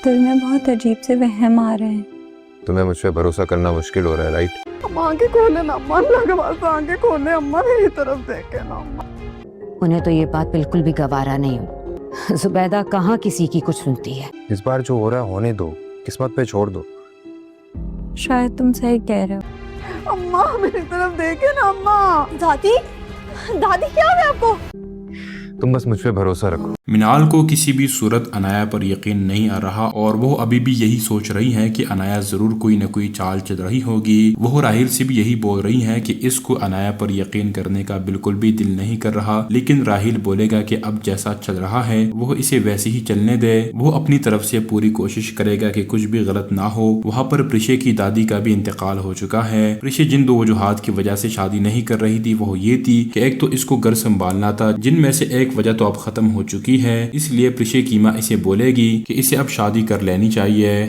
दिल में बहुत अजीब से वहम आ रहे हैं। तुम्हें मुझ पे भरोसा करना मुश्किल हो रहा है, राइट? अम्मा आंखें खोले ना अम्मा, अल्लाह के वास्ते आंखें खोले अम्मा, मेरी तरफ देखे ना अम्मा। उन्हें तो ये बात बिल्कुल भी गवारा नहीं हो। जुबैदा कहाँ किसी की कुछ सुनती है। इस बार जो हो रहा है होने दो, किस्मत पे छोड़ दो। शायद तुम सही कह रहे हो। अम्मा मेरी तरफ देखे ना अम्मा। दादी, दादी क्या है आपको? तुम बस मुझ पे भरोसा रखो। मिनाल को किसी भी सूरत अनाया पर यकीन नहीं आ रहा और वो अभी भी यही सोच रही हैं कि अनाया जरूर कोई न कोई चाल चल रही होगी। वो राहिल से भी यही बोल रही हैं कि इसको अनाया पर यकीन करने का बिल्कुल भी दिल नहीं कर रहा, लेकिन राहिल बोलेगा कि अब जैसा चल रहा है वो इसे वैसे ही चलने दे। वो अपनी तरफ से पूरी कोशिश करेगा कि कुछ भी गलत ना हो। वहाँ पर प्रिशे की दादी का भी इंतकाल हो चुका है। प्रिशे जिन दो वजूहात की वजह से शादी नहीं कर रही थी वो ये थी कि एक तो इसको घर संभालना था, जिनमें से एक वजह तो अब खत्म हो चुकी है। इसलिए प्रिशे की माँ इसे बोलेगी कि इसे अब शादी कर लेनी चाहिए।